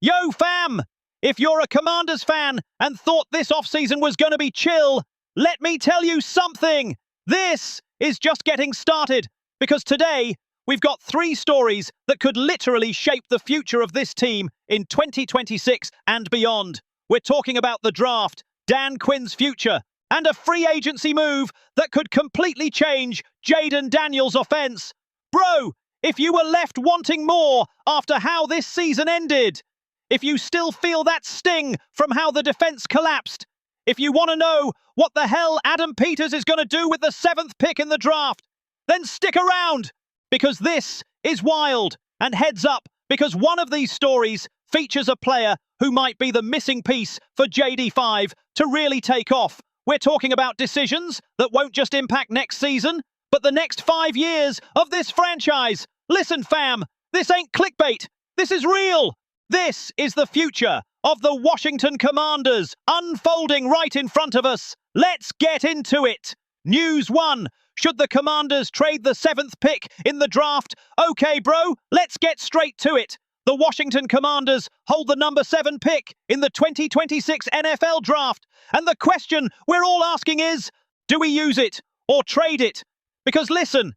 Yo, fam! If you're a Commanders fan and thought this offseason was going to be chill, let me tell you something! This is just getting started, because today we've got 3 stories that could literally shape the future of this team in 2026 and beyond. We're talking about the draft, Dan Quinn's future, and a free agency move that could completely change Jayden Daniels' offense. Bro, if you were left wanting more after how this season ended, if you still feel that sting from how the defense collapsed, if you want to know what the hell Adam Peters is going to do with the 7th pick in the draft, then stick around, because this is wild. And heads up, because one of these stories features a player who might be the missing piece for JD5 to really take off. We're talking about decisions that won't just impact next season, but the next 5 years of this franchise. Listen, fam, this ain't clickbait. This is real. This is the future of the Washington Commanders unfolding right in front of us. Let's get into it. News 1. Should the Commanders trade the 7th pick in the draft? Okay, bro, let's get straight to it. The Washington Commanders hold the number 7 pick in the 2026 NFL draft. And the question we're all asking is, do we use it or trade it? Because listen,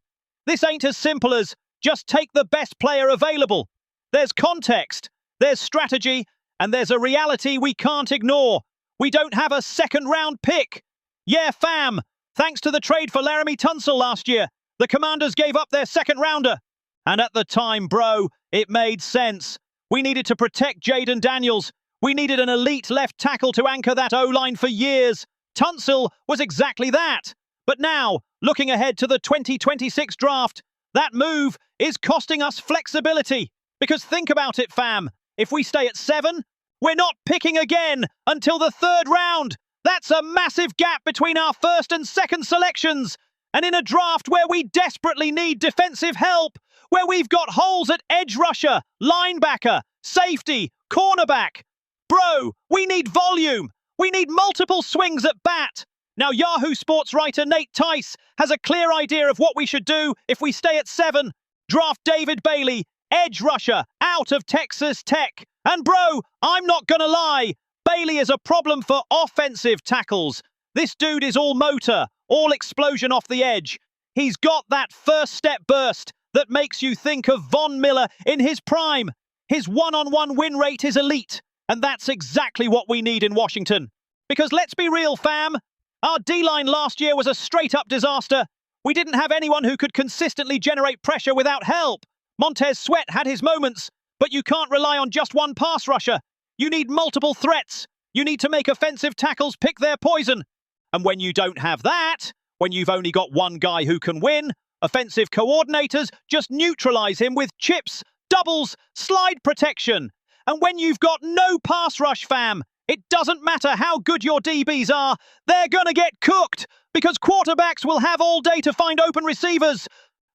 this ain't as simple as just take the best player available. There's context, there's strategy, and there's a reality we can't ignore. We don't have a 2nd-round pick. Yeah, fam, thanks to the trade for Laramie Tunsil last year, the Commanders gave up their 2nd-rounder. And at the time, bro, it made sense. We needed to protect Jayden Daniels. We needed an elite left tackle to anchor that O-line for years. Tunsil was exactly that. But now, looking ahead to the 2026 draft, that move is costing us flexibility. Because think about it, fam. If we stay at 7, we're not picking again until the 3rd round. That's a massive gap between our 1st and 2nd selections. And in a draft where we desperately need defensive help, where we've got holes at edge rusher, linebacker, safety, cornerback. Bro, we need volume. We need multiple swings at bat. Now, Yahoo Sports writer Nate Tice has a clear idea of what we should do if we stay at 7. Draft David Bailey, edge rusher, out of Texas Tech. And bro, I'm not gonna lie, Bailey is a problem for offensive tackles. This dude is all motor, all explosion off the edge. He's got that first step burst that makes you think of Von Miller in his prime. His one-on-one win rate is elite, and that's exactly what we need in Washington. Because let's be real, fam, our D-line last year was a straight-up disaster. We didn't have anyone who could consistently generate pressure without help. Montez Sweat had his moments, but you can't rely on just one pass rusher. You need multiple threats. You need to make offensive tackles pick their poison. And when you don't have that, when you've only got one guy who can win, offensive coordinators just neutralize him with chips, doubles, slide protection. And when you've got no pass rush, fam, it doesn't matter how good your DBs are, they're gonna get cooked because quarterbacks will have all day to find open receivers.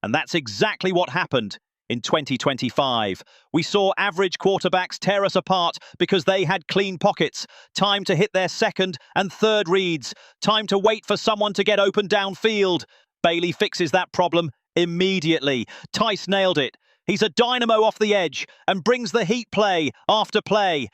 And that's exactly what happened. In 2025, we saw average quarterbacks tear us apart because they had clean pockets, time to hit their 2nd and 3rd reads, time to wait for someone to get open downfield. Bailey fixes that problem immediately. Tice nailed it. He's a dynamo off the edge and brings the heat play after play.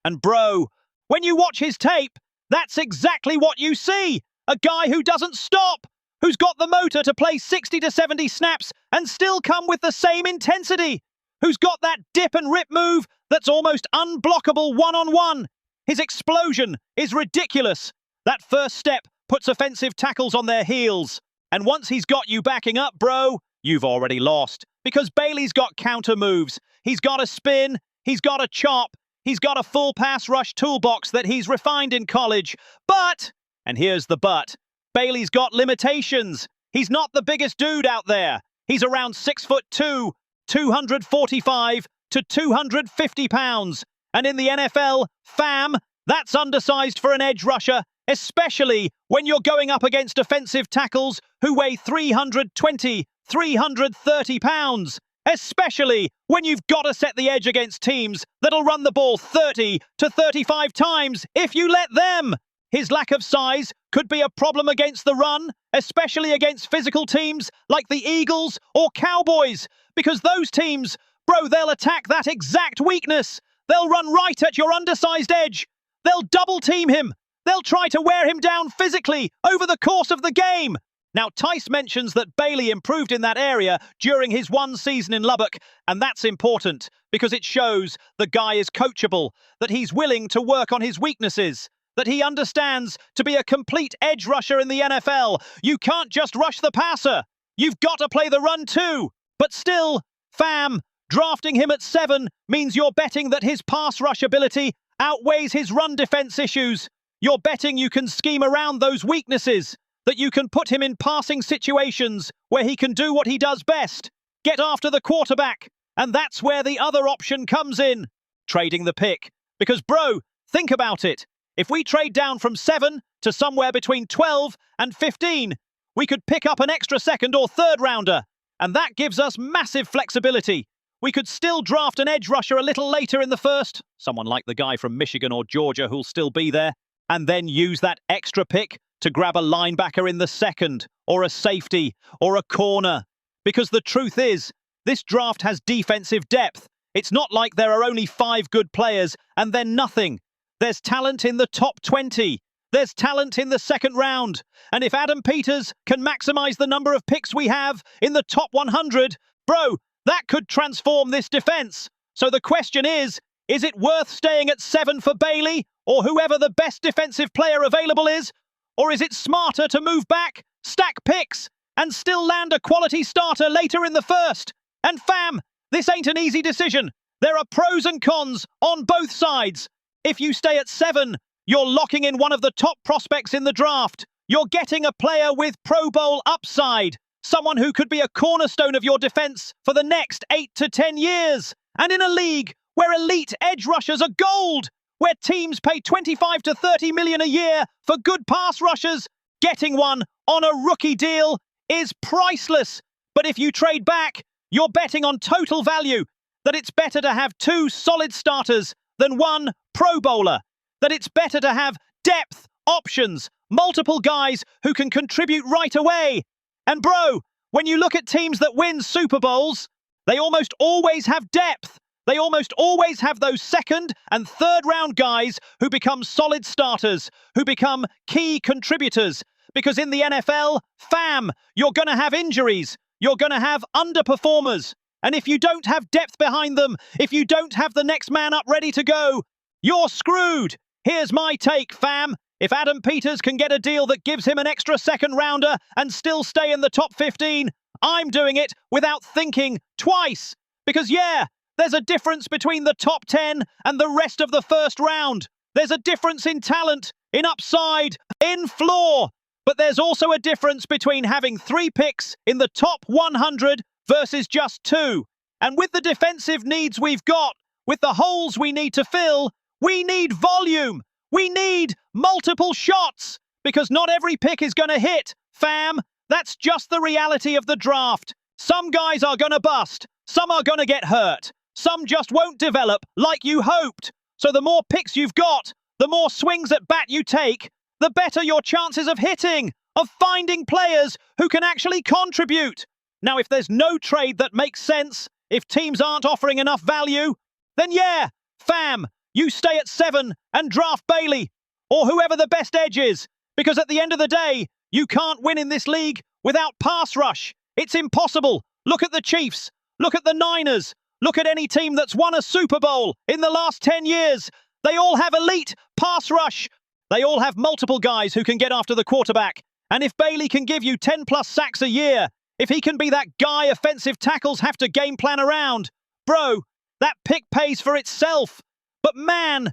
And bro, when you watch his tape, that's exactly what you see. A guy who doesn't stop, who's got the motor to play 60 to 70 snaps and still come with the same intensity, who's got that dip and rip move that's almost unblockable one-on-one. His explosion is ridiculous. That first step puts offensive tackles on their heels. And once he's got you backing up, bro, you've already lost. Because Bailey's got counter moves. He's got a spin, he's got a chop, he's got a full pass rush toolbox that he's refined in college. But, and here's the but, Bailey's got limitations. He's not the biggest dude out there. He's around 6'2", 245 to 250 pounds. And in the NFL, fam, that's undersized for an edge rusher, especially when you're going up against offensive tackles who weigh 320, 330 pounds. Especially when you've got to set the edge against teams that'll run the ball 30 to 35 times if you let them. His lack of size could be a problem against the run, especially against physical teams like the Eagles or Cowboys, because those teams, bro, they'll attack that exact weakness. They'll run right at your undersized edge. They'll double team him. They'll try to wear him down physically over the course of the game. Now, Tice mentions that Bailey improved in that area during his one season in Lubbock, and that's important because it shows the guy is coachable, that he's willing to work on his weaknesses, that he understands to be a complete edge rusher in the NFL. You can't just rush the passer. You've got to play the run too. But still, fam, drafting him at 7 means you're betting that his pass rush ability outweighs his run defense issues. You're betting you can scheme around those weaknesses, that you can put him in passing situations where he can do what he does best, get after the quarterback. And that's where the other option comes in, trading the pick. Because, bro, think about it. If we trade down from 7 to somewhere between 12 and 15, we could pick up an extra second or third rounder. And that gives us massive flexibility. We could still draft an edge rusher a little later in the first, someone like the guy from Michigan or Georgia who'll still be there, and then use that extra pick to grab a linebacker in the second, or a safety, or a corner. Because the truth is, this draft has defensive depth. It's not like there are only 5 good players and then nothing. There's talent in the top 20. There's talent in the second round. And if Adam Peters can maximize the number of picks we have in the top 100, bro, that could transform this defense. So the question is it worth staying at 7 for Bailey, or whoever the best defensive player available is? Or is it smarter to move back, stack picks, and still land a quality starter later in the first? And fam, this ain't an easy decision. There are pros and cons on both sides. If you stay at 7, you're locking in one of the top prospects in the draft. You're getting a player with Pro Bowl upside, someone who could be a cornerstone of your defense for the next 8 to 10 years. And in a league where elite edge rushers are gold, where teams pay 25 to 30 million a year for good pass rushers, getting one on a rookie deal is priceless. But if you trade back, you're betting on total value, that it's better to have 2 solid starters than 1 Pro Bowler, that it's better to have depth, options, multiple guys who can contribute right away. And bro, when you look at teams that win Super Bowls, they almost always have depth. They almost always have those second and third round guys who become solid starters, who become key contributors. Because in the NFL, fam, you're going to have injuries. You're going to have underperformers. And if you don't have depth behind them, if you don't have the next man up ready to go, you're screwed. Here's my take, fam. If Adam Peters can get a deal that gives him an extra second rounder and still stay in the top 15, I'm doing it without thinking twice. Because yeah, there's a difference between the top 10 and the rest of the first round. There's a difference in talent, in upside, in floor. But there's also a difference between having 3 picks in the top 100 versus just 2. And with the defensive needs we've got, with the holes we need to fill, we need volume. We need multiple shots. Because not every pick is going to hit, fam. That's just the reality of the draft. Some guys are going to bust. Some are going to get hurt. Some just won't develop like you hoped. So the more picks you've got, the more swings at bat you take, the better your chances of hitting, of finding players who can actually contribute. Now, if there's no trade that makes sense, if teams aren't offering enough value, then yeah, fam, you stay at 7 and draft Bailey, or whoever the best edge is, because at the end of the day, you can't win in this league without pass rush. It's impossible. Look at the Chiefs. Look at the Niners. Look at any team that's won a Super Bowl in the last 10 years. They all have elite pass rush. They all have multiple guys who can get after the quarterback. And if Bailey can give you 10 plus sacks a year, if he can be that guy offensive tackles have to game plan around, bro, that pick pays for itself. But man,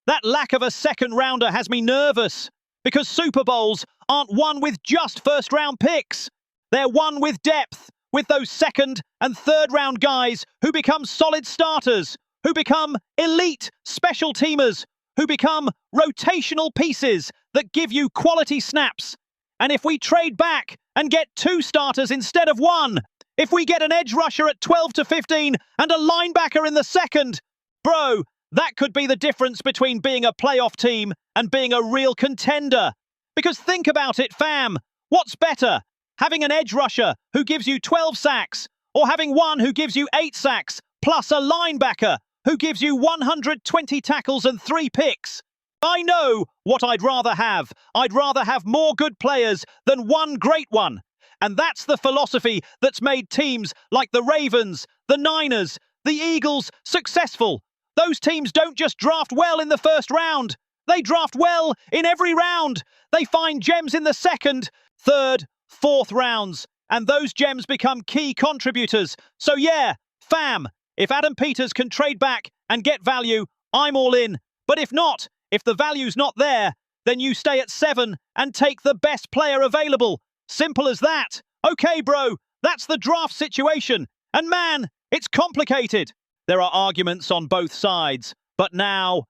that lack of a second rounder has me nervous, because Super Bowls aren't won with just first round picks. They're won with depth, with those second and third round guys who become solid starters, who become elite special teamers, who become rotational pieces that give you quality snaps. And if we trade back and get 2 starters instead of 1, if we get an edge rusher at 12 to 15 and a linebacker in the second, bro, that could be the difference between being a playoff team and being a real contender. Because think about it, fam. What's better? Having an edge rusher who gives you 12 sacks, or having one who gives you 8 sacks, plus a linebacker who gives you 120 tackles and 3 picks. I know what I'd rather have. I'd rather have more good players than one great one. And that's the philosophy that's made teams like the Ravens, the Niners, the Eagles successful. Those teams don't just draft well in the first round. They draft well in every round. They find gems in the second, third, fourth rounds. And those gems become key contributors. So yeah, fam, if Adam Peters can trade back and get value, I'm all in. But if not, if the value's not there, then you stay at 7 and take the best player available. Simple as that. Okay, bro, that's the draft situation. And man, it's complicated. There are arguments on both sides. But now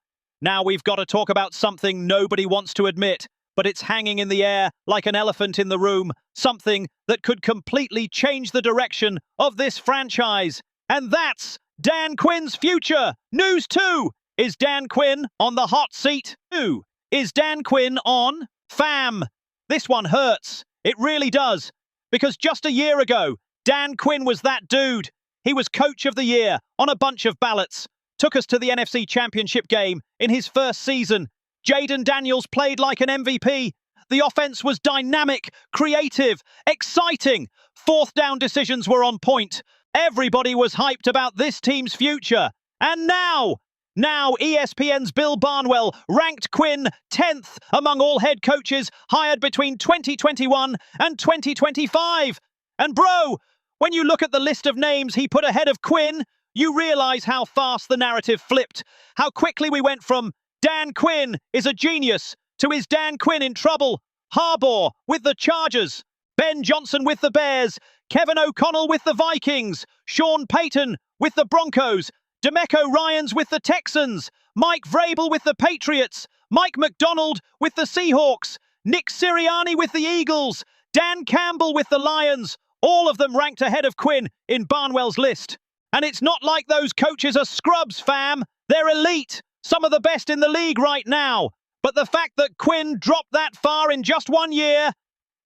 we've got to talk about something nobody wants to admit, but it's hanging in the air like an elephant in the room, something that could completely change the direction of this franchise. And that's Dan Quinn's future. News 2. Is Dan Quinn on the hot seat? 2. Is Dan Quinn on? Fam. This one hurts. It really does. Because just a year ago, Dan Quinn was that dude. He was Coach of the Year on a bunch of ballots. Took us to the NFC Championship game in his first season. Jaden Daniels played like an MVP. The offense was dynamic, creative, exciting. Fourth down decisions were on point. Everybody was hyped about this team's future. And now ESPN's Bill Barnwell ranked Quinn 10th among all head coaches hired between 2021 and 2025. And bro, when you look at the list of names he put ahead of Quinn, you realize how fast the narrative flipped. How quickly we went from Dan Quinn is a genius to is Dan Quinn in trouble? Harbaugh with the Chargers, Ben Johnson with the Bears, Kevin O'Connell with the Vikings, Sean Payton with the Broncos, DeMeco Ryans with the Texans, Mike Vrabel with the Patriots, Mike McDonald with the Seahawks, Nick Sirianni with the Eagles, Dan Campbell with the Lions, all of them ranked ahead of Quinn in Barnwell's list. And it's not like those coaches are scrubs, fam. They're elite, some of the best in the league right now. But the fact that Quinn dropped that far in just 1 year,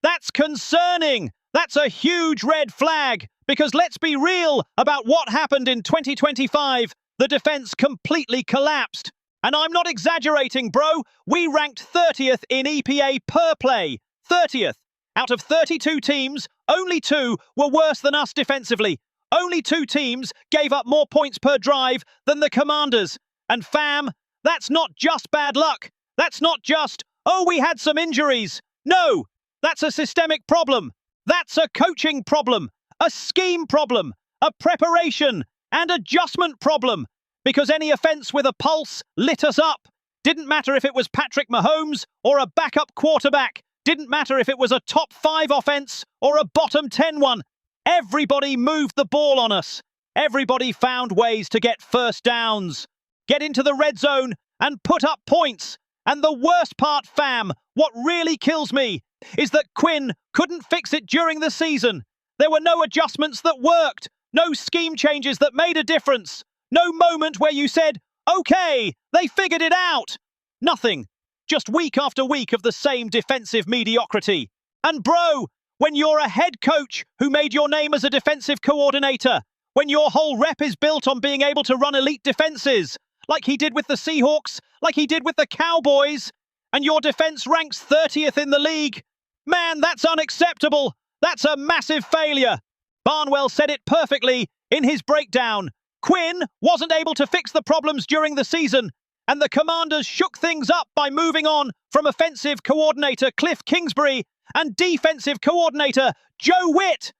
that's concerning. That's a huge red flag. Because let's be real about what happened in 2025. The defense completely collapsed. And I'm not exaggerating, bro. We ranked 30th in EPA per play. 30th. Out of 32 teams, only 2 were worse than us defensively. Only 2 teams gave up more points per drive than the Commanders. And fam, that's not just bad luck. That's not just, oh, we had some injuries. No, that's a systemic problem. That's a coaching problem. A scheme problem, a preparation and adjustment problem. Because any offense with a pulse lit us up. Didn't matter if it was Patrick Mahomes or a backup quarterback. Didn't matter if it was a top 5 offense or a bottom 10 one. Everybody moved the ball on us. Everybody found ways to get first downs, get into the red zone and put up points. And the worst part, fam, what really kills me is that Quinn couldn't fix it during the season. There were no adjustments that worked, no scheme changes that made a difference, no moment where you said, okay, they figured it out. Nothing. Just week after week of the same defensive mediocrity. And bro, when you're a head coach who made your name as a defensive coordinator, when your whole rep is built on being able to run elite defenses, like he did with the Seahawks, like he did with the Cowboys, and your defense ranks 30th in the league, man, that's unacceptable. That's a massive failure. Barnwell said it perfectly in his breakdown. Quinn wasn't able to fix the problems during the season, and the Commanders shook things up by moving on from offensive coordinator Cliff Kingsbury and defensive coordinator Joe Witt.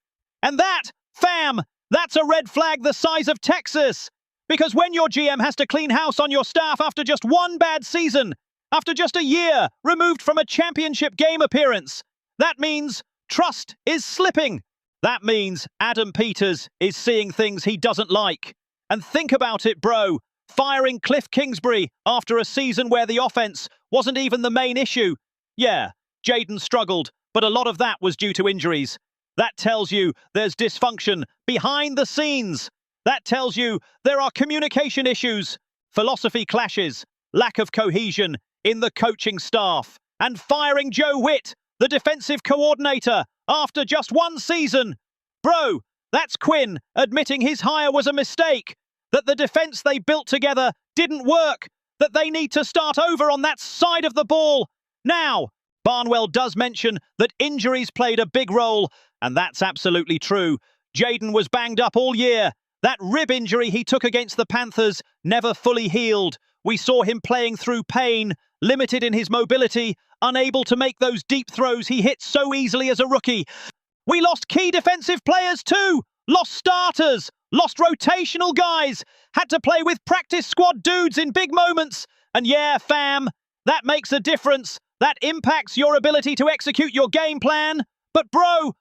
And that, fam, that's a red flag the size of Texas. Because when your GM has to clean house on your staff after just 1 bad season, after just a year removed from a championship game appearance, that means trust is slipping. That means Adam Peters is seeing things he doesn't like. And think about it, bro. Firing Cliff Kingsbury after a season where the offense wasn't even the main issue. Yeah, Jaden struggled, but a lot of that was due to injuries. That tells you there's dysfunction behind the scenes. That tells you there are communication issues, philosophy clashes, lack of cohesion in the coaching staff, and firing Joe Witt, the defensive coordinator, after just 1 season. Bro, that's Quinn admitting his hire was a mistake. that the defence they built together didn't work, that they need to start over on that side of the ball. Now, Barnwell does mention that injuries played a big role, and that's absolutely true. Jayden was banged up all year. That rib injury he took against the Panthers never fully healed. We saw him playing through pain, limited in his mobility, unable to make those deep throws he hit so easily as a rookie. We lost key defensive players too, lost starters, lost rotational guys, had to play with practice squad dudes in big moments. And yeah, fam, that makes a difference. That impacts your ability to execute your game plan. But bro,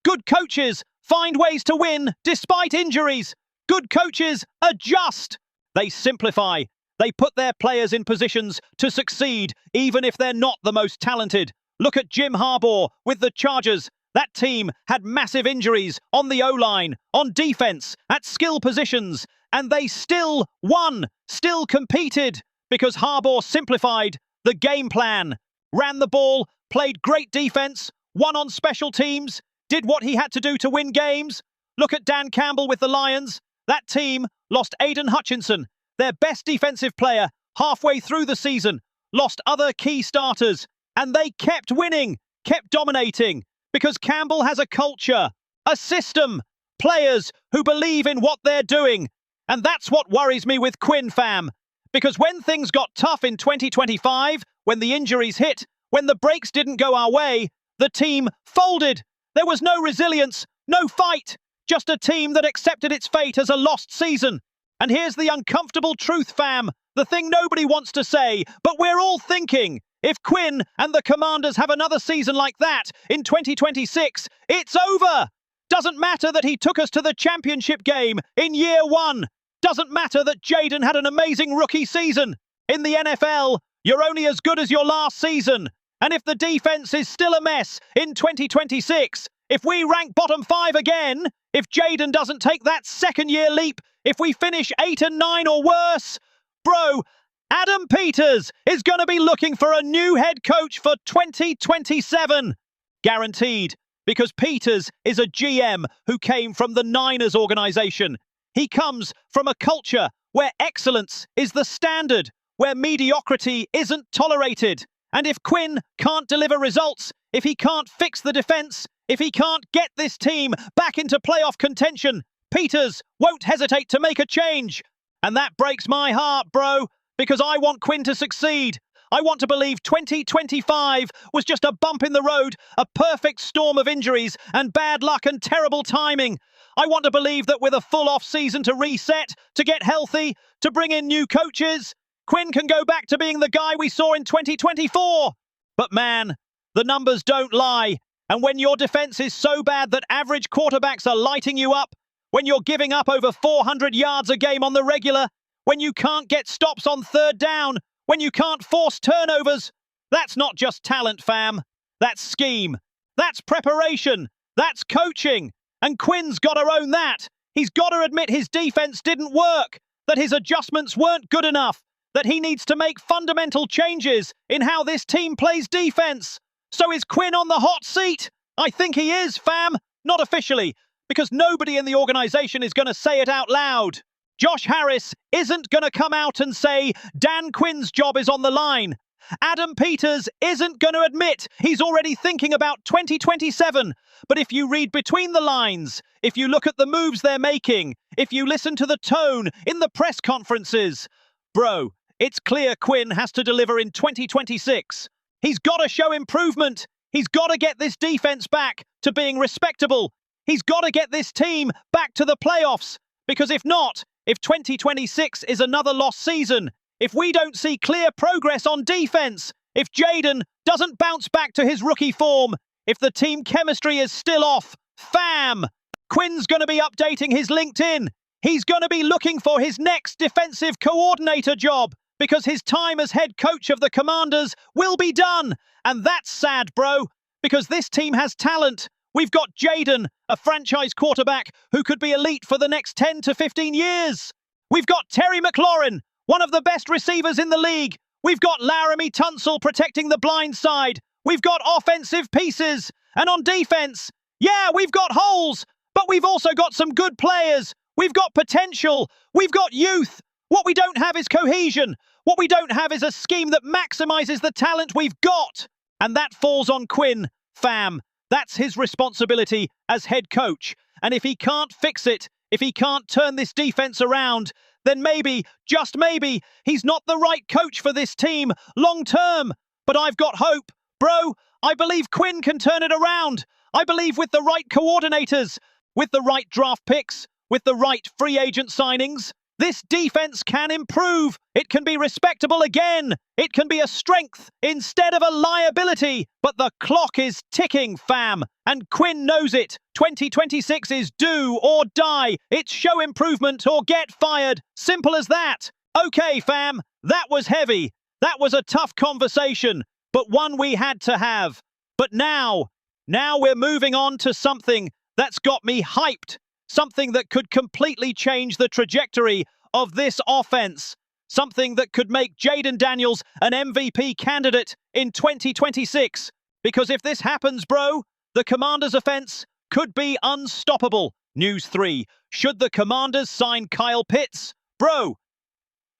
good coaches find ways to win despite injuries. Good coaches adjust. They simplify. They put their players in positions to succeed, even if they're not the most talented. Look at Jim Harbaugh with the Chargers. That team had massive injuries on the O-line, on defense, at skill positions, and they still won, still competed, because Harbaugh simplified the game plan, ran the ball, played great defense, won on special teams, did what he had to do to win games. Look at Dan Campbell with the Lions. That team lost Aiden Hutchinson, their best defensive player, halfway through the season, lost other key starters, and they kept winning, kept dominating, because Campbell has a culture, a system, players who believe in what they're doing. And that's what worries me with Quinn, fam. Because when things got tough in 2025, when the injuries hit, when the breaks didn't go our way, the team folded. There was no resilience, no fight, just a team that accepted its fate as a lost season. And here's the uncomfortable truth, fam, the thing nobody wants to say, but we're all thinking. If Quinn and the Commanders have another season like that in 2026, it's over. Doesn't matter that he took us to the championship game in year one. Doesn't matter that Jayden had an amazing rookie season. In the NFL, you're only as good as your last season. And if the defense is still a mess in 2026, if we rank bottom 5 again, if Jayden doesn't take that second-year leap, if we finish 8 and 9 or worse, bro, Adam Peters is going to be looking for a new head coach for 2027. Guaranteed, because Peters is a GM who came from the Niners organization. He comes from a culture where excellence is the standard, where mediocrity isn't tolerated. And if Quinn can't deliver results, if he can't fix the defense, if he can't get this team back into playoff contention, Peters won't hesitate to make a change. And that breaks my heart, bro, because I want Quinn to succeed. I want to believe 2025 was just a bump in the road, a perfect storm of injuries and bad luck and terrible timing. I want to believe that with a full off-season to reset, to get healthy, to bring in new coaches, Quinn can go back to being the guy we saw in 2024. But man, the numbers don't lie. And when your defense is so bad that average quarterbacks are lighting you up, when you're giving up over 400 yards a game on the regular, when you can't get stops on third down, when you can't force turnovers, that's not just talent, fam. That's scheme. That's preparation. That's coaching. And Quinn's got to own that. He's got to admit his defense didn't work, that his adjustments weren't good enough, that he needs to make fundamental changes in how this team plays defense. So is Quinn on the hot seat? I think he is, fam. Not officially, because nobody in the organization is going to say it out loud. Josh Harris isn't going to come out and say Dan Quinn's job is on the line. Adam Peters isn't going to admit he's already thinking about 2027. But if you read between the lines, if you look at the moves they're making, if you listen to the tone in the press conferences, bro, it's clear Quinn has to deliver in 2026. He's got to show improvement. He's got to get this defense back to being respectable. He's got to get this team back to the playoffs. Because if not, if 2026 is another lost season, if we don't see clear progress on defense, if Jayden doesn't bounce back to his rookie form, if the team chemistry is still off, fam, Quinn's going to be updating his LinkedIn. He's going to be looking for his next defensive coordinator job because his time as head coach of the Commanders will be done. And that's sad, bro, because this team has talent. We've got Jayden, a franchise quarterback who could be elite for the next 10 to 15 years. We've got Terry McLaurin, one of the best receivers in the league. We've got Laramie Tunsil protecting the blind side. We've got offensive pieces. And on defense, yeah, we've got holes, but we've also got some good players. We've got potential. We've got youth. What we don't have is cohesion. What we don't have is a scheme that maximizes the talent we've got. And that falls on Quinn, fam. That's his responsibility as head coach. And if he can't fix it, if he can't turn this defense around, then maybe, just maybe, he's not the right coach for this team long term. But I've got hope. Bro, I believe Quinn can turn it around. I believe with the right coordinators, with the right draft picks, with the right free agent signings, this defense can improve. It can be respectable again. It can be a strength instead of a liability. But the clock is ticking, fam. And Quinn knows it. 2026 is do or die. It's show improvement or get fired. Simple as that. Okay, fam. That was heavy. That was a tough conversation, but one we had to have. But now we're moving on to something that's got me hyped. Something that could completely change the trajectory of this offense. Something that could make Jayden Daniels an MVP candidate in 2026. Because if this happens, bro, the Commanders' offense could be unstoppable. News 3. Should the Commanders sign Kyle Pitts? Bro,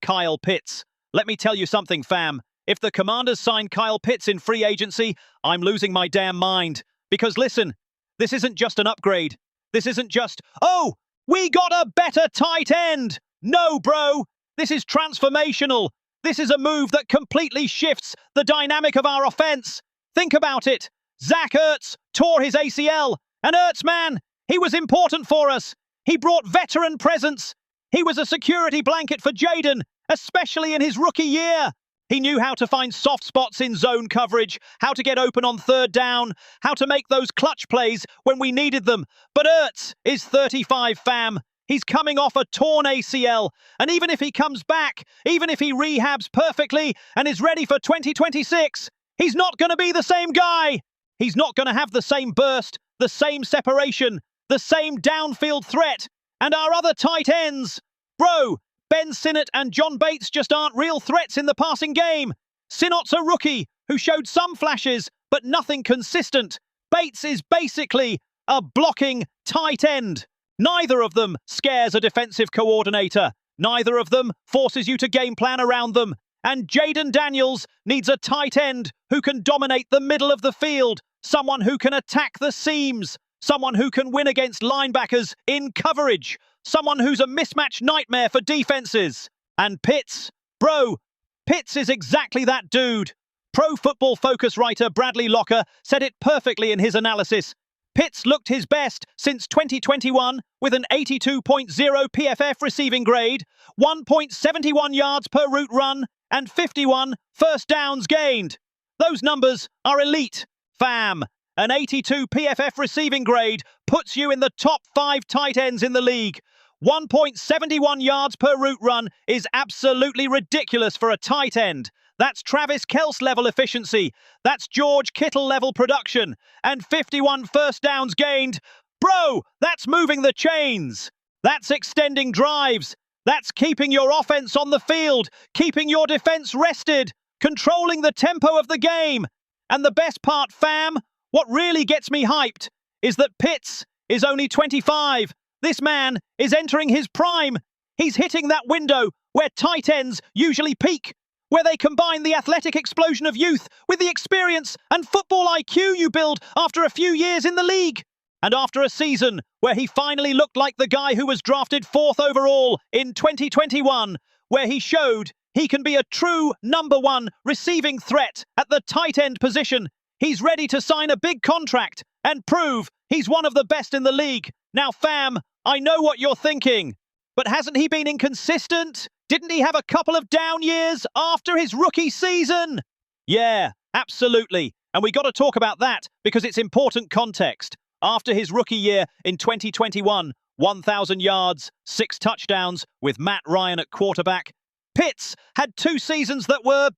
Kyle Pitts. Let me tell you something, fam. If the Commanders sign Kyle Pitts in free agency, I'm losing my damn mind. Because listen, this isn't just an upgrade. This isn't just, oh, we got a better tight end. No, bro. This is transformational. This is a move that completely shifts the dynamic of our offense. Think about it. Zach Ertz tore his ACL. And Ertz, man, he was important for us. He brought veteran presence. He was a security blanket for Jayden, especially in his rookie year. He knew how to find soft spots in zone coverage, how to get open on third down, how to make those clutch plays when we needed them. But Ertz is 35, fam. He's coming off a torn ACL. And even if he comes back, even if he rehabs perfectly and is ready for 2026, he's not going to be the same guy. He's not going to have the same burst, the same separation, the same downfield threat. And our other tight ends, bro, Ben Sinnott and John Bates just aren't real threats in the passing game. Sinnott's a rookie who showed some flashes, but nothing consistent. Bates is basically a blocking tight end. Neither of them scares a defensive coordinator. Neither of them forces you to game plan around them. And Jayden Daniels needs a tight end who can dominate the middle of the field, someone who can attack the seams, someone who can win against linebackers in coverage, someone who's a mismatch nightmare for defenses. And Pitts, bro, Pitts is exactly that dude. Pro Football Focus writer Bradley Locker said it perfectly in his analysis. Pitts looked his best since 2021 with an 82.0 PFF receiving grade, 1.71 yards per route run, and 51 first downs gained. Those numbers are elite, fam. An 82 PFF receiving grade puts you in the top 5 tight ends in the league. 1.71 yards per route run is absolutely ridiculous for a tight end. That's Travis Kelce level efficiency. That's George Kittle level production. And 51 first downs gained. Bro, that's moving the chains. That's extending drives. That's keeping your offense on the field, keeping your defense rested, controlling the tempo of the game. And the best part, fam, what really gets me hyped is that Pitts is only 25. This man is entering his prime. He's hitting that window where tight ends usually peak, where they combine the athletic explosion of youth with the experience and football IQ you build after a few years in the league. And after a season where he finally looked like the guy who was drafted 4th overall in 2021, where he showed he can be a true number 1 receiving threat at the tight end position, he's ready to sign a big contract and prove he's one of the best in the league. Now, fam, I know what you're thinking, but hasn't he been inconsistent? Didn't he have a couple of down years after his rookie season? Yeah, absolutely. And we got to talk about that because it's important context. After his rookie year in 2021, 1,000 yards, 6 touchdowns with Matt Ryan at quarterback, Pitts had 2 seasons that were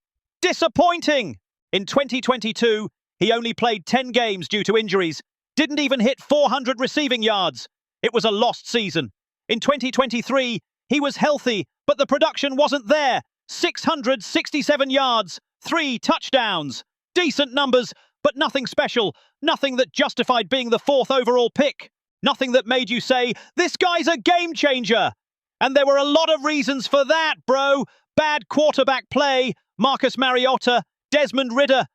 disappointing. In 2022, he only played 10 games due to injuries, didn't even hit 400 receiving yards. It was a lost season. In 2023, he was healthy, but the production wasn't there. 667 yards, 3 touchdowns. Decent numbers, but nothing special, nothing that justified being the 4th overall pick. Nothing that made you say, this guy's a game changer. And there were a lot of reasons for that, bro. Bad quarterback play, Marcus Mariota, Desmond Ridder,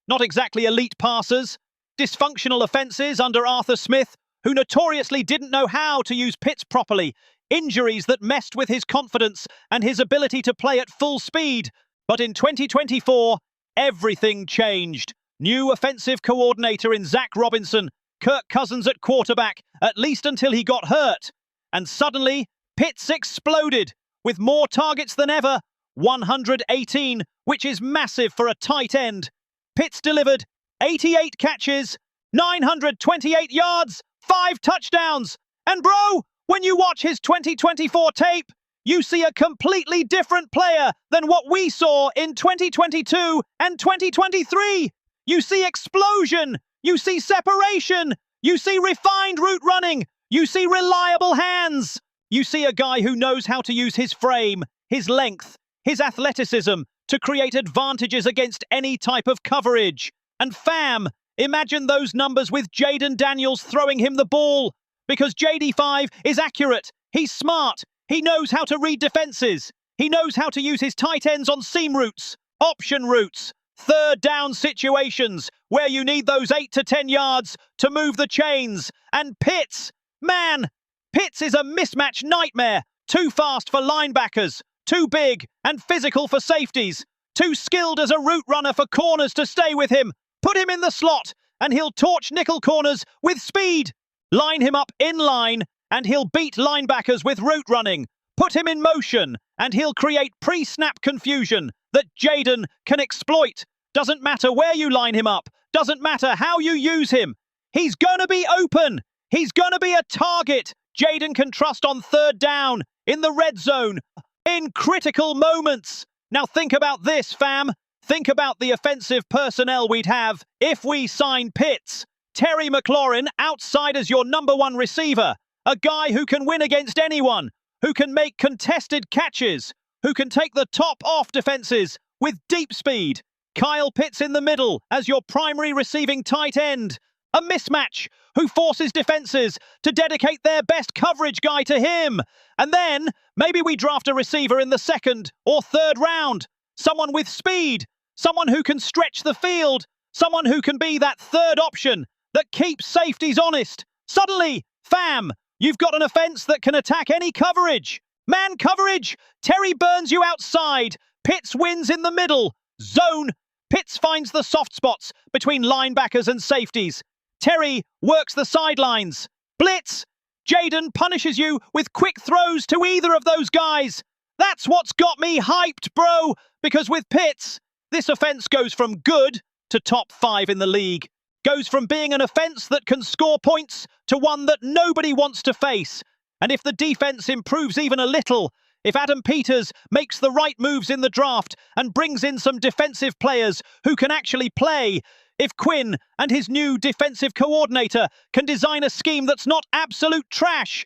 not exactly elite passers. Dysfunctional offenses under Arthur Smith, who notoriously didn't know how to use Pitts properly. Injuries that messed with his confidence and his ability to play at full speed. But in 2024, everything changed. New offensive coordinator in Zach Robinson, Kirk Cousins at quarterback, at least until he got hurt. And suddenly, Pitts exploded with more targets than ever, 118, which is massive for a tight end. Pitts delivered 88 catches, 928 yards, 5 touchdowns. And bro, when you watch his 2024 tape, you see a completely different player than what we saw in 2022 and 2023. You see explosion, you see separation, you see refined route running, you see reliable hands. You see a guy who knows how to use his frame, his length, his athleticism to create advantages against any type of coverage. And fam, imagine those numbers with Jaden Daniels throwing him the ball. Because JD5 is accurate, he's smart, he knows how to read defenses, he knows how to use his tight ends on seam routes, option routes, third down situations where you need those 8 to 10 yards to move the chains. And Pitts, man, Pitts is a mismatch nightmare. Too fast for linebackers, too big and physical for safeties, too skilled as a route runner for corners to stay with him. Put him in the slot and he'll torch nickel corners with speed. Line him up in line and he'll beat linebackers with route running. Put him in motion and he'll create pre-snap confusion that Jaden can exploit. Doesn't matter where you line him up, doesn't matter how you use him. He's gonna be open. He's gonna be a target Jaden can trust on third down, in the red zone, in critical moments. Now think about this, fam. Think about the offensive personnel we'd have if we sign Pitts. Terry McLaurin outside as your #1 receiver. A guy who can win against anyone, who can make contested catches, who can take the top off defenses with deep speed. Kyle Pitts in the middle as your primary receiving tight end. A mismatch who forces defenses to dedicate their best coverage guy to him. And then maybe we draft a receiver in the 2nd or 3rd round. Someone with speed, someone who can stretch the field, someone who can be that third option that keeps safeties honest. Suddenly, fam, you've got an offense that can attack any coverage. Man coverage, Terry burns you outside. Pitts wins in the middle. Zone, Pitts finds the soft spots between linebackers and safeties. Terry works the sidelines. Blitz, Jaden punishes you with quick throws to either of those guys. That's what's got me hyped, bro, because with Pitts, this offense goes from good to top 5 in the league. Goes from being an offense that can score points to one that nobody wants to face. And if the defense improves even a little, if Adam Peters makes the right moves in the draft and brings in some defensive players who can actually play, if Quinn and his new defensive coordinator can design a scheme that's not absolute trash,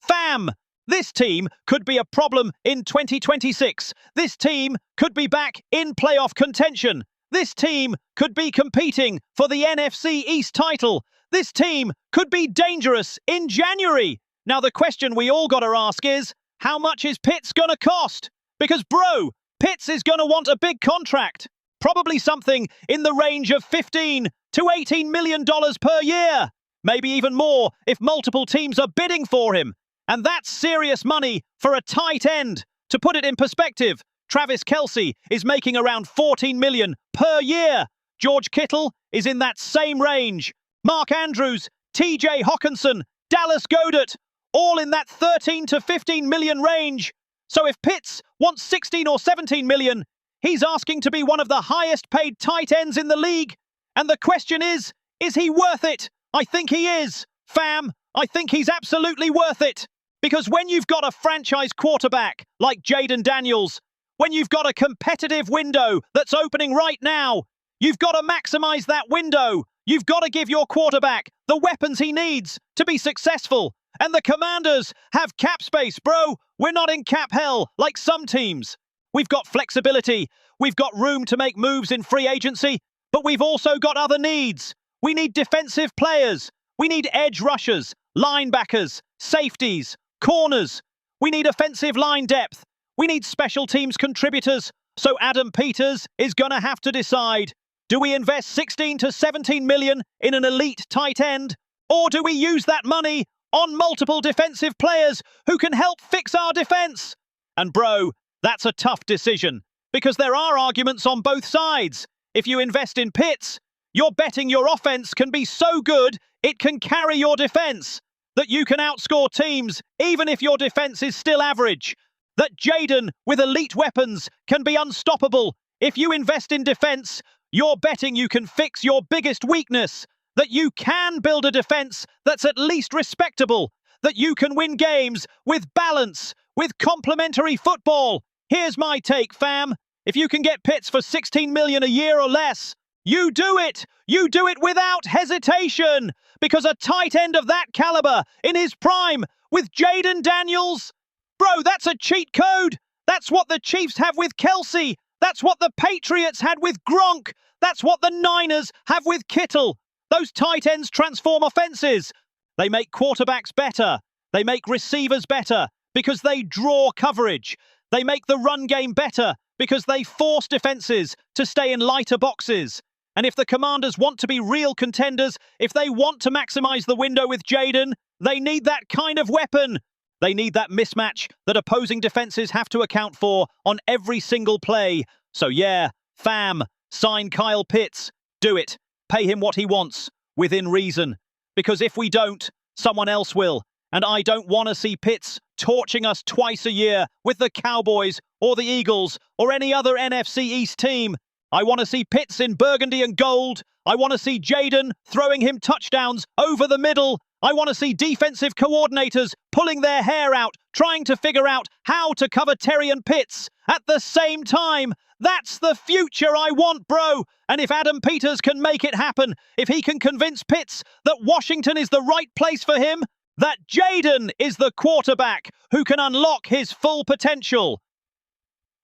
fam, this team could be a problem in 2026. This team could be back in playoff contention. This team could be competing for the NFC East title. This team could be dangerous in January. Now, the question we all got to ask is, how much is Pitts going to cost? Because, bro, Pitts is going to want a big contract. Probably something in the range of $15 to $18 million per year. Maybe even more if multiple teams are bidding for him. And that's serious money for a tight end. To put it in perspective, Travis Kelce is making around $14 million per year. George Kittle is in that same range. Mark Andrews, TJ Hawkinson, Dallas Goedert, all in that 13 to 15 million range. So if Pitts wants 16 or 17 million, he's asking to be one of the highest paid tight ends in the league. And the question is he worth it? I think he is. Fam, I think he's absolutely worth it. Because when you've got a franchise quarterback like Jaden Daniels, when you've got a competitive window that's opening right now, you've got to maximize that window. You've got to give your quarterback the weapons he needs to be successful. And the Commanders have cap space, bro. We're not in cap hell like some teams. We've got flexibility. We've got room to make moves in free agency, but we've also got other needs. We need defensive players. We need edge rushers, linebackers, safeties, corners. We need offensive line depth. We need special teams contributors. So Adam Peters is going to have to decide. Do we invest 16 to 17 million in an elite tight end? Or do we use that money on multiple defensive players who can help fix our defense? And bro, that's a tough decision, because there are arguments on both sides. If you invest in Pitts, you're betting your offense can be so good it can carry your defense, that you can outscore teams even if your defense is still average, that Jaden with elite weapons can be unstoppable. If you invest in defense, you're betting you can fix your biggest weakness, that you can build a defense that's at least respectable, that you can win games with balance, with complementary football. Here's my take, fam. If you can get Pitts for 16 million a year or less, you do it. You do it without hesitation, because a tight end of that caliber in his prime with Jaden Daniels, bro, that's a cheat code. That's what the Chiefs have with Kelsey. That's what the Patriots had with Gronk. That's what the Niners have with Kittle. Those tight ends transform offenses. They make quarterbacks better. They make receivers better because they draw coverage. They make the run game better because they force defenses to stay in lighter boxes. And if the Commanders want to be real contenders, if they want to maximize the window with Jaden, they need that kind of weapon. They need that mismatch that opposing defenses have to account for on every single play. So yeah, fam, sign Kyle Pitts. Do it. Pay him what he wants, within reason. Because if we don't, someone else will. And I don't want to see Pitts torching us twice a year with the Cowboys or the Eagles or any other NFC East team. I want to see Pitts in burgundy and gold. I want to see Jaden throwing him touchdowns over the middle. I want to see defensive coordinators pulling their hair out, trying to figure out how to cover Terry and Pitts at the same time. That's the future I want, bro. And if Adam Peters can make it happen, if he can convince Pitts that Washington is the right place for him, that Jaden is the quarterback who can unlock his full potential.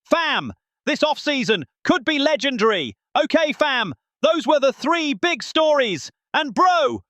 Fam, this offseason could be legendary. Okay, fam, those were the 3 big stories. And bro,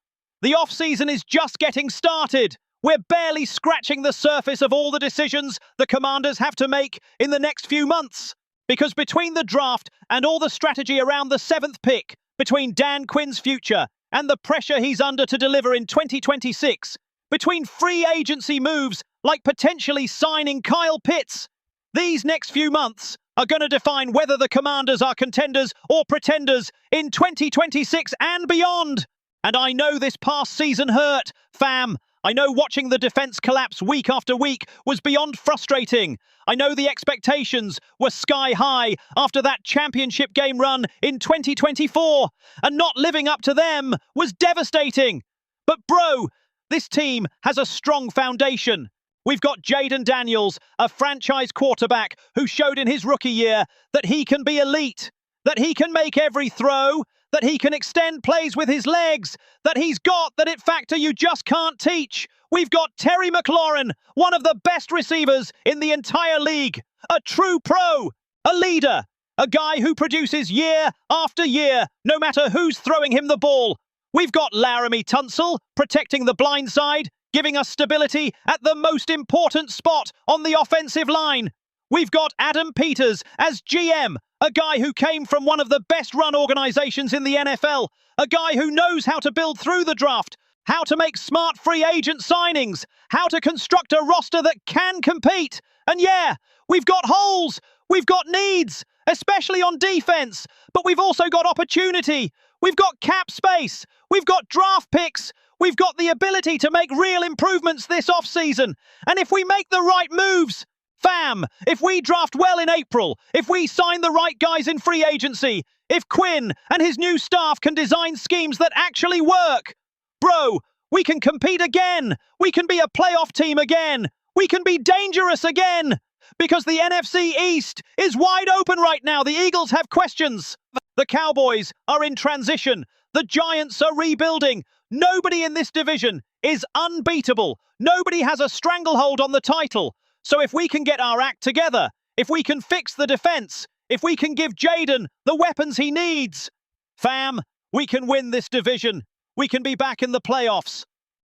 the offseason is just getting started. We're barely scratching the surface of all the decisions the Commanders have to make in the next few months. Because between the draft and all the strategy around the 7th pick, between Dan Quinn's future and the pressure he's under to deliver in 2026, between free agency moves like potentially signing Kyle Pitts, these next few months are going to define whether the Commanders are contenders or pretenders in 2026 and beyond. And I know this past season hurt, fam. I know watching the defense collapse week after week was beyond frustrating. I know the expectations were sky high after that championship game run in 2024, and not living up to them was devastating. But bro, this team has a strong foundation. We've got Jaden Daniels, a franchise quarterback who showed in his rookie year that he can be elite, that he can make every throw, that he can extend plays with his legs, that he's got that it factor you just can't teach. We've got Terry McLaurin, one of the best receivers in the entire league, a true pro, a leader, a guy who produces year after year, no matter who's throwing him the ball. We've got Laramie Tunsil protecting the blind side, giving us stability at the most important spot on the offensive line. We've got Adam Peters as GM, a guy who came from one of the best run organizations in the NFL, a guy who knows how to build through the draft, how to make smart free agent signings, how to construct a roster that can compete. And yeah, we've got holes, we've got needs, especially on defense, but we've also got opportunity. We've got cap space, we've got draft picks, we've got the ability to make real improvements this offseason. And if we make the right moves, fam, if we draft well in April, if we sign the right guys in free agency, if Quinn and his new staff can design schemes that actually work, bro, we can compete again. We can be a playoff team again. We can be dangerous again. Because the NFC East is wide open right now. The Eagles have questions. The Cowboys are in transition. The Giants are rebuilding. Nobody in this division is unbeatable. Nobody has a stranglehold on the title. So if we can get our act together, if we can fix the defense, if we can give Jaden the weapons he needs, fam, we can win this division. We can be back in the playoffs.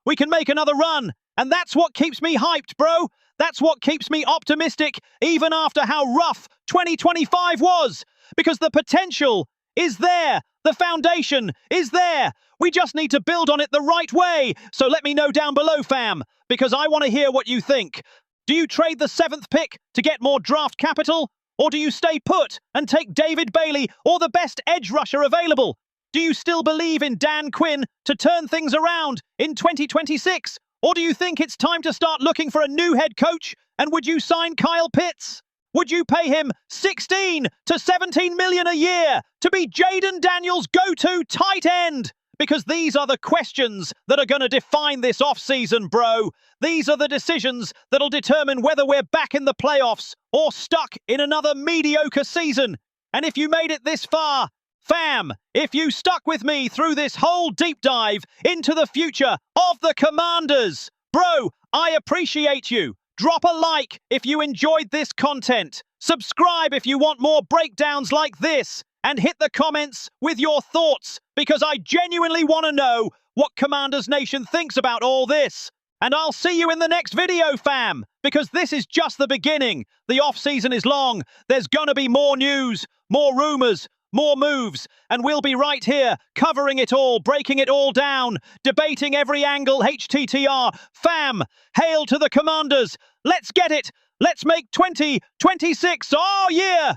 We can make another run. And that's what keeps me hyped, bro. That's what keeps me optimistic, even after how rough 2025 was. Because the potential is there. The foundation is there. We just need to build on it the right way. So let me know down below, fam, because I want to hear what you think. Do you trade the 7th pick to get more draft capital? Or do you stay put and take David Bailey or the best edge rusher available? Do you still believe in Dan Quinn to turn things around in 2026? Or do you think it's time to start looking for a new head coach? And would you sign Kyle Pitts? Would you pay him 16 to 17 million a year to be Jaden Daniels' go-to tight end? Because these are the questions that are going to define this offseason, bro. These are the decisions that'll determine whether we're back in the playoffs or stuck in another mediocre season. And if you made it this far, fam, if you stuck with me through this whole deep dive into the future of the Commanders, bro, I appreciate you. Drop a like if you enjoyed this content. Subscribe if you want more breakdowns like this. And hit the comments with your thoughts, because I genuinely want to know what Commanders Nation thinks about all this. And I'll see you in the next video, fam, because this is just the beginning. The off-season is long. There's gonna be more news, more rumors, more moves, and we'll be right here, covering it all, breaking it all down, debating every angle, HTTR. Fam, hail to the Commanders. Let's get it. Let's make 2026 our year.